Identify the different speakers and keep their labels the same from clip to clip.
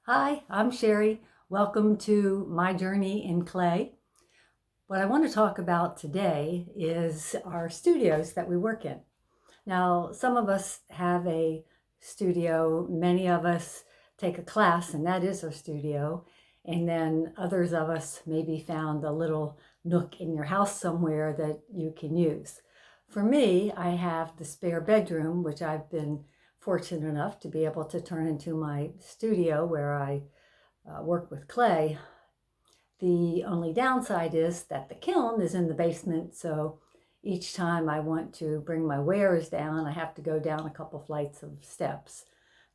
Speaker 1: Hi, I'm Sherry. Welcome to my journey in clay. What I want to talk about today is our studios that we work in. Now, some of us have a studio, many of us take a class, and that is our studio. And then others of us maybe found a little nook in your house somewhere that you can use. For me, I have the spare bedroom, which I've been fortunate enough to be able to turn into my studio where I work with clay. The only downside is that the kiln is in the basement, so each time I want to bring my wares down, I have to go down a couple flights of steps.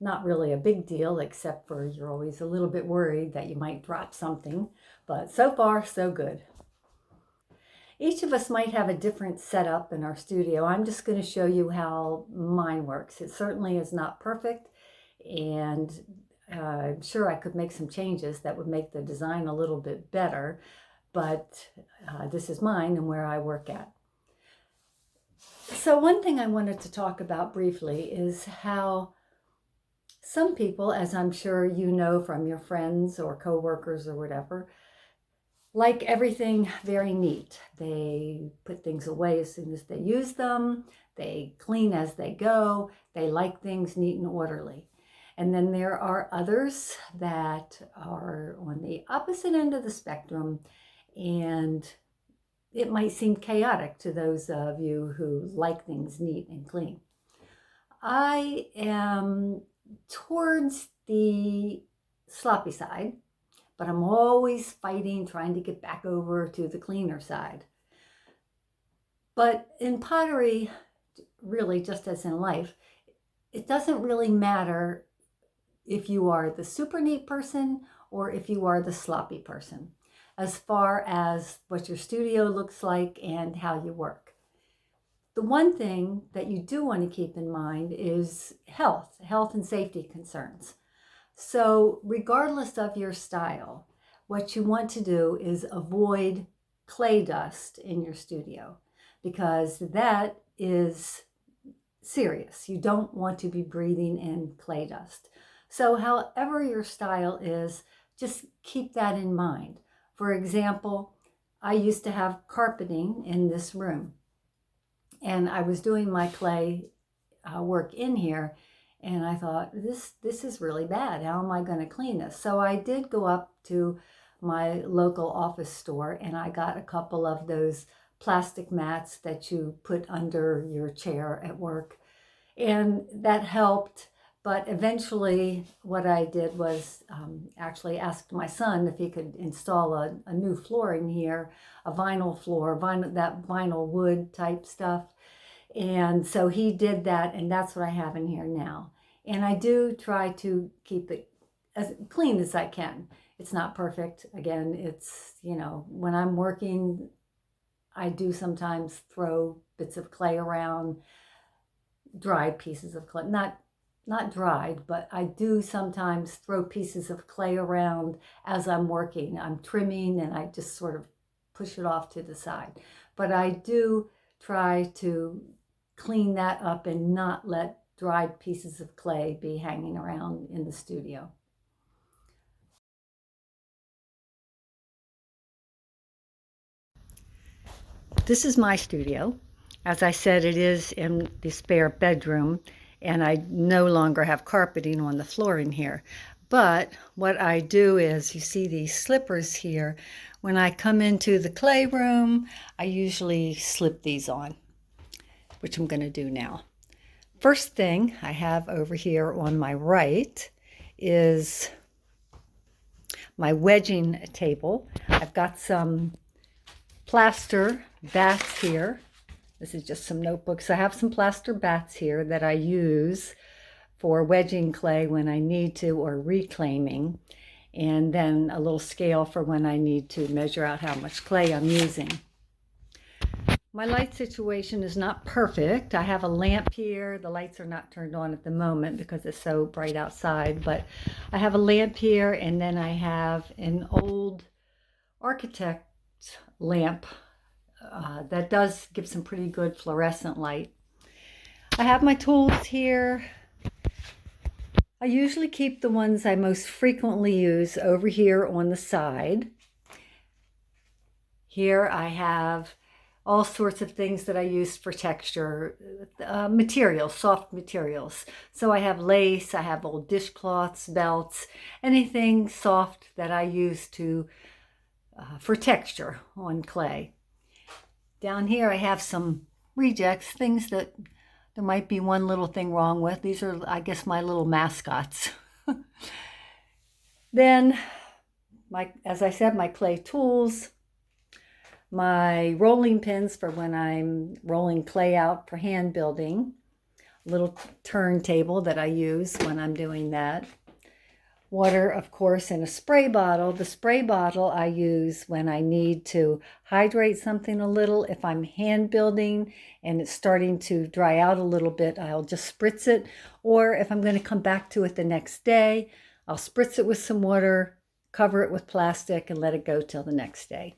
Speaker 1: Not really a big deal, except for you're always a little bit worried that you might drop something, but so far, so good. Each of us might have a different setup in our studio. I'm just going to show you how mine works. It certainly is not perfect, and I'm sure I could make some changes that would make the design a little bit better, but this is mine and where I work at. So one thing I wanted to talk about briefly is how some people, as I'm sure you know from your friends or coworkers or whatever, like everything very neat. They put things away as soon as they use them. They clean as they go. They like things neat and orderly. And then there are others that are on the opposite end of the spectrum, and it might seem chaotic to those of you who like things neat and clean. I am towards the sloppy side, but I'm always fighting, trying to get back over to the cleaner side. But in pottery, really, just as in life, it doesn't really matter if you are the super neat person or if you are the sloppy person, as far as what your studio looks like and how you work. The one thing that you do want to keep in mind is health and safety concerns. So regardless of your style, what you want to do is avoid clay dust in your studio, because that is serious. You don't want to be breathing in clay dust. So however your style is, just keep that in mind. For example, I used to have carpeting in this room, and I was doing my clay work in here, and I thought, this is really bad. How am I going to clean this? So I did go up to my local office store, and I got a couple of those plastic mats that you put under your chair at work, and that helped. But eventually what I did was actually asked my son if he could install a new flooring here, a vinyl floor, that vinyl wood type stuff. And so he did that, and that's what I have in here now. And I do try to keep it as clean as I can. It's not perfect. Again, it's, when I'm working, I do sometimes throw bits of clay around, dried pieces of clay, not dried, but I do sometimes throw pieces of clay around as I'm working. I'm trimming and I just sort of push it off to the side. But I do try to clean that up and not let dried pieces of clay be hanging around in the studio. This is my studio. As I said, it is in the spare bedroom, and I no longer have carpeting on the floor in here. But what I do is, you see these slippers here. When I come into the clay room, I usually slip these on, which I'm going to do now. First thing I have over here on my right is my wedging table. I've got some plaster bats here. This is just some notebooks. I have some plaster bats here that I use for wedging clay when I need to, or reclaiming, and then a little scale for when I need to measure out how much clay I'm using. My light situation is not perfect. I have a lamp here. The lights are not turned on at the moment because it's so bright outside, but I have a lamp here, and then I have an old architect lamp that does give some pretty good fluorescent light. I have my tools here. I usually keep the ones I most frequently use over here on the side. Here I have all sorts of things that I use for texture, materials, soft materials. So I have lace, I have old dishcloths, belts, anything soft that I use for texture on clay. Down here I have some rejects, things that there might be one little thing wrong with. These are, I guess, my little mascots. Then, as I said, my clay tools, my rolling pins for when I'm rolling clay out for hand building, a little turntable that I use when I'm doing that. Water, of course, in a spray bottle. The spray bottle I use when I need to hydrate something a little. If I'm hand building and it's starting to dry out a little bit, I'll just spritz it. Or if I'm going to come back to it the next day, I'll spritz it with some water, cover it with plastic, and let it go till the next day.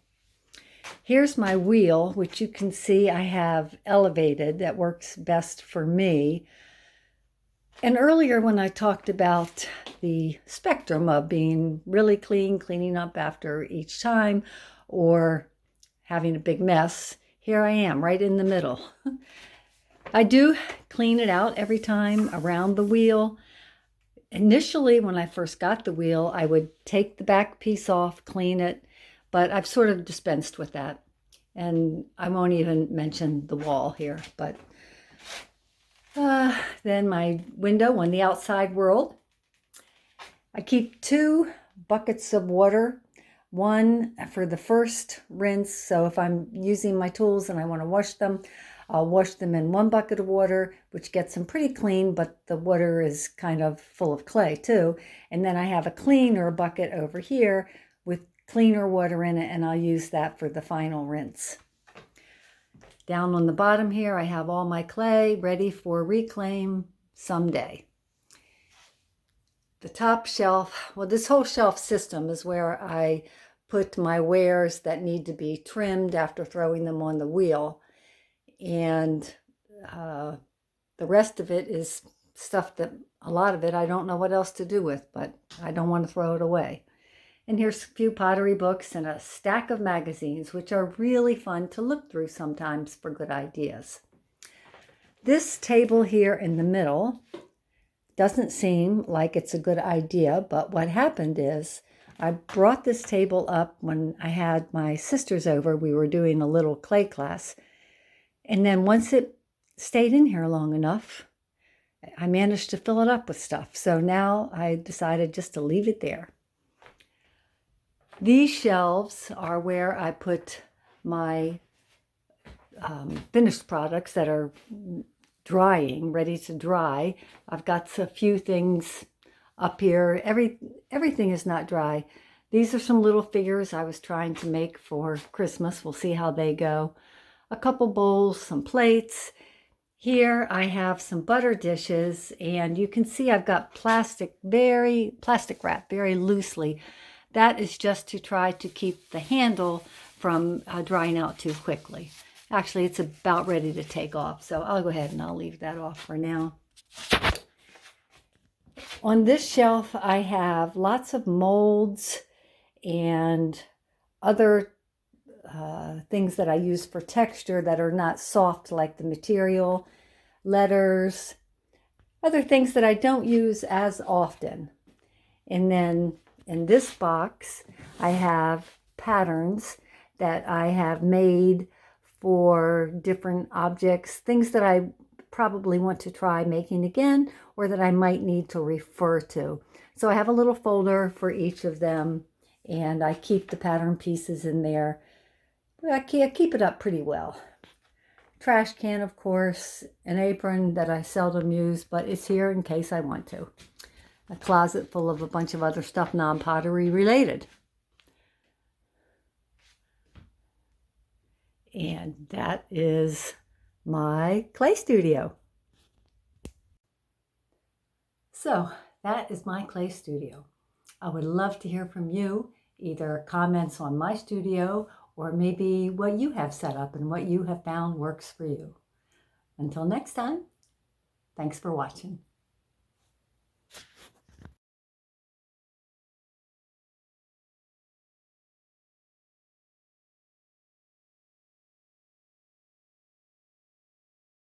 Speaker 1: Here's my wheel, which you can see I have elevated. That works best for me. And earlier when I talked about the spectrum of being really clean, cleaning up after each time, or having a big mess, here I am right in the middle. I do clean it out every time around the wheel. Initially, when I first got the wheel, I would take the back piece off, clean it, but I've sort of dispensed with that. And I won't even mention the wall here, but then my window on the outside world. I keep 2 buckets of water, one for the first rinse. So if I'm using my tools and I want to wash them, I'll wash them in 1 bucket of water, which gets them pretty clean, but the water is kind of full of clay too. And then I have a cleaner bucket over here with cleaner water in it, and I'll use that for the final rinse. Down on the bottom here, I have all my clay ready for reclaim someday. The top shelf, well, this whole shelf system is where I put my wares that need to be trimmed after throwing them on the wheel. And the rest of it is stuff that, a lot of it, I don't know what else to do with, but I don't want to throw it away. And here's a few pottery books and a stack of magazines, which are really fun to look through sometimes for good ideas. This table here in the middle doesn't seem like it's a good idea, but what happened is I brought this table up when I had my sisters over. We were doing a little clay class. And then once it stayed in here long enough, I managed to fill it up with stuff. So now I decided just to leave it there. These shelves are where I put my finished products that are drying, ready to dry. I've got a few things up here. Everything is not dry. These are some little figures I was trying to make for Christmas. We'll see how they go. A couple bowls, some plates. Here I have some butter dishes, and you can see I've got plastic wrap very loosely. That is just to try to keep the handle from drying out too quickly. Actually, it's about ready to take off, so I'll go ahead and I'll leave that off for now. On this shelf, I have lots of molds and other things that I use for texture that are not soft like the material, letters, other things that I don't use as often. And then in this box, I have patterns that I have made for different objects, things that I probably want to try making again or that I might need to refer to. So I have a little folder for each of them, and I keep the pattern pieces in there. I keep it up pretty well. Trash can, of course, an apron that I seldom use, but it's here in case I want to. A closet full of a bunch of other stuff non-pottery related. And that is my clay studio. So that is my clay studio. I would love to hear from you, either comments on my studio or maybe what you have set up and what you have found works for you. Until next time, thanks for watching.